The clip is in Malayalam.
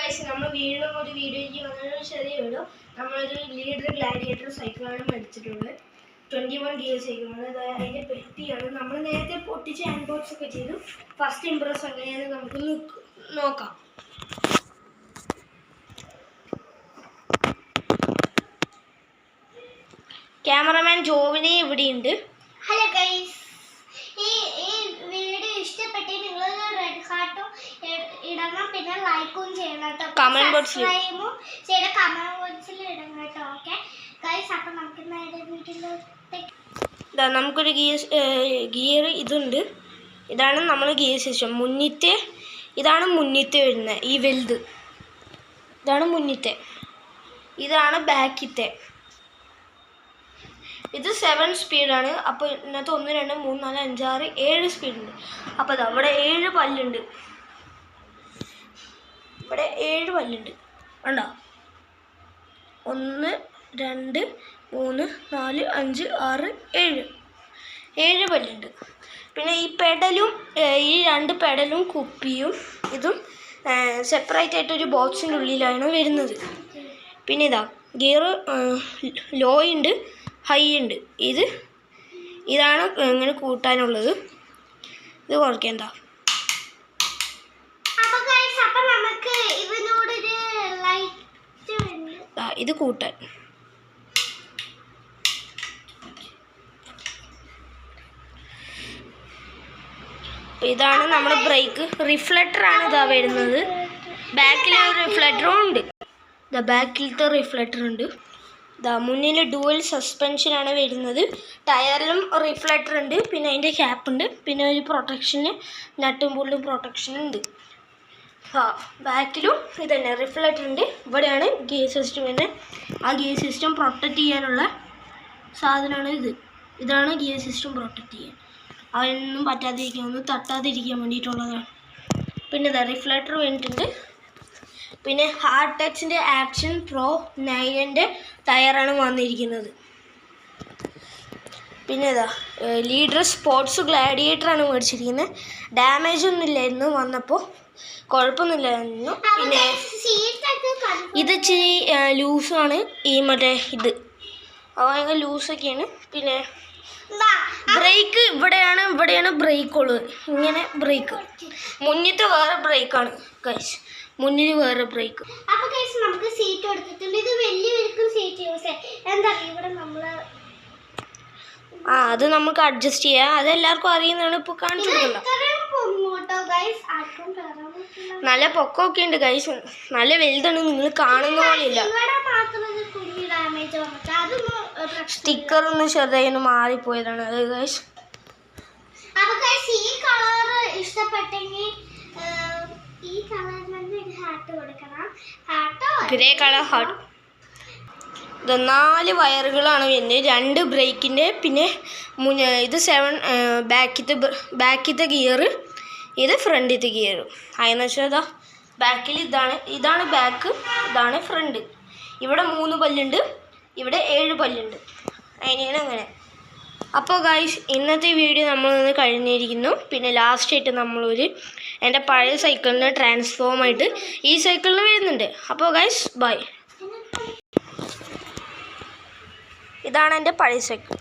ഗൈസ് നമ്മൾ വീണ്ടും ഒരു വീഡിയോയ്ക്ക് വന്നൊരു ചെറിയ വീഡിയോ. നമ്മളൊരു ലീഡർ ഗ്ലാഡിയേറ്റർ സൈക്കിളാണ് മേടിച്ചിട്ടുള്ളത്. 21 ഗിയർ സൈക്കിളാണ്. അതിൻ്റെ പെട്ടിയാണ്. നമ്മൾ നേരത്തെ പൊട്ടിച്ച് അൺബോക്സ് ഒക്കെ ചെയ്തു. ഫസ്റ്റ് ഇംപ്രസ് എങ്ങനെയാണെന്ന് നമുക്ക് നോക്കാം. ക്യാമറമാൻ ജോവിനെ ഇവിടെയുണ്ട്. ഹലോ ഗൈസ്, ഈ വീഡിയോ ഇഷ്ടപ്പെട്ടെങ്കിൽ നിങ്ങൾ റെഡ് ഹാർട്ടും ഇടണം, പിന്നെ ലൈക്കും ചെയ്യണം കേട്ടോ. കമന്റ് ബോക്സിൽ ഇടണം കേട്ടോ. ഓക്കെ ഗൈസ്, അപ്പം നമുക്ക് നേരെ വീട്ടിലോട്ട്. നമുക്കൊരു ഗിയർ ഇതുണ്ട്. ഇതാണ് നമ്മൾ ഗിയർ സിസ്റ്റം. ഇതാണ് മുന്നിത്തെ വരുന്നത്. ഈ വലുത് ഇതാണ് മുന്നിത്തെ. ഇതാണ് ബാക്കിത്തെ. ഇത് 7 സ്പീഡാണ്. അപ്പോൾ ഇതിനകത്ത് 1 2 3 4 5 6 7 സ്പീഡുണ്ട്. അപ്പോൾ ഇതാ ഇവിടെ 7 പല്ലുണ്ട്. ഇവിടെ 7 പല്ലുണ്ട് കണ്ടോ? 1 2 3 4 5 6 7 പല്ലുണ്ട്. പിന്നെ ഈ പെഡലും ഈ 2 പെഡലും കുപ്പിയും ഇതും സെപ്പറേറ്റ് ആയിട്ടൊരു ബോക്സിൻ്റെ ഉള്ളിലാണ് വരുന്നത്. പിന്നെ ഇതാ ഗിയർ ലോ ഉണ്ട്, ഹൈ ഉണ്ട്. ഇതാണ് ഇങ്ങനെ കൂട്ടാനുള്ളത്. ഇത് കുറയ്ക്കേണ്ട. ഇത് കൂട്ടാൻ. ഇതാണ് നമ്മുടെ ബ്രേക്ക്. റിഫ്ലക്ടറാണ് ഇതാ വരുന്നത്. ബാക്കിൽ ഒരു റിഫ്ലക്ടറും ഉണ്ട്. ഇതാ ബാക്കിലത്തെ റിഫ്ലക്ടർ ഉണ്ട്. ഇതാ മുന്നിൽ ഡുവൽ സസ്പെൻഷനാണ് വരുന്നത്. ടയറിലും റിഫ്ലക്ടർ ഉണ്ട്. പിന്നെ അതിൻ്റെ ക്യാപ്പ് ഉണ്ട്. പിന്നെ ഒരു പ്രൊട്ടക്ഷന് നട്ടും ബോൾട്ടും പ്രൊട്ടക്ഷൻ ഉണ്ട്. ബാക്കിലും ഇതന്നെ റിഫ്ലക്ടർ ഉണ്ട്. ഇവിടെയാണ് ഗിയർ സിസ്റ്റം വരുന്നത്. ആ ഗിയർ സിസ്റ്റം പ്രൊട്ടക്റ്റ് ചെയ്യാനുള്ള സാധനമാണ് ഇതാണ് ഗിയർ സിസ്റ്റം പ്രൊട്ടക്റ്റ് ചെയ്യാൻ. അതിനൊന്നും പറ്റാതിരിക്കാൻ, ഒന്നും തട്ടാതിരിക്കാൻ വേണ്ടിയിട്ടുള്ളതാണ്. പിന്നെ ഇതാ റിഫ്ലക്ടർ വേണ്ടിയിട്ടുണ്ട്. പിന്നെ ഹാർഡ് ടച്ചിൻ്റെ ആക്ഷൻ പ്രോ 9ൻ്റെ ടയറാണ് വന്നിരിക്കുന്നത്. പിന്നെ ഇതാ ലീഡർ സ്പോർട്സ് ഗ്ലാഡിയേറ്ററാണ് മേടിച്ചിരിക്കുന്നത്. ഡാമേജ് ഒന്നും ഇല്ലായിരുന്നു, വന്നപ്പോൾ കുഴപ്പമൊന്നുമില്ലായിരുന്നു. പിന്നെ ഇത് ഇച്ചിരി ലൂസാണ്. ഈ മറ്റേ ഇത് ഭയങ്കര ലൂസൊക്കെയാണ്. പിന്നെ ബ്രേക്ക് ഇവിടെയാണ് ബ്രേക്ക് ഉള്ളത്. ഇങ്ങനെ ബ്രേക്ക്. മുന്നിലത്തെ വേറെ ബ്രേക്കാണ് ഗൈസ്. മുന്നിൽ വേറെ ബ്രേക്ക്. അപ്പോൾ ഗൈസ് നമുക്ക് സീറ്റ് എടുത്തിട്ടുണ്ട്. ഇത് വലിയൊരിക്കും സീറ്റ് യൂസ് ചെയ്യാം. എന്താ ഇവിടെ നമ്മൾ അത് നമുക്ക് അഡ്ജസ്റ്റ് ചെയ്യാം. അതെല്ലാവർക്കും അറിയുന്നതാണ്. ഇപ്പോൾ കാണിച്ചു കൊടുക്കണ്ട. നല്ല പൊക്കമൊക്കെ ഉണ്ട് ഗൈസ്. നല്ല വലുതാണ്. നിങ്ങൾ കാണുന്ന പോലെയില്ല. സ്റ്റിക്കർ ഒന്ന് ചെറുതായി മാറിപ്പോയതാണ് അത് ഗൈസ്. ഈ കളർ ഇഷ്ടപ്പെട്ടെങ്കിൽ ഈ കളറിന് ഹാർട്ട് കൊടുക്കണം. Grey colour heart. ഇത് 4 വയറുകളാണ് വരുന്നത്. 2 ബ്രേക്കിൻ്റെ. പിന്നെ ഇത് 7 ബാക്കിലത്തെ ഗിയർ. ഇത് ഫ്രണ്ടിലത്തെ ഗിയർ. അതെന്ന് വെച്ചാൽ ബാക്കിൽ ഇതാണ് ബാക്ക്, ഇതാണ് ഫ്രണ്ട്. ഇവിടെ 3 പല്ലുണ്ട്, ഇവിടെ 7 പല്ലുണ്ട്. അതിനാണ് അങ്ങനെ. അപ്പോൾ ഗൈസ് ഇന്നത്തെ വീഡിയോ നമ്മളൊന്ന് കഴിഞ്ഞിരിക്കുന്നു. പിന്നെ ലാസ്റ്റായിട്ട് എൻ്റെ പഴയ സൈക്കിളിന് ട്രാൻസ്ഫോമായിട്ട് ഈ സൈക്കിളിന് വരുന്നുണ്ട്. അപ്പോൾ ഗൈസ് ബൈ. ഇതാണ് എൻ്റെ പഴയ സൈക്കിൾ.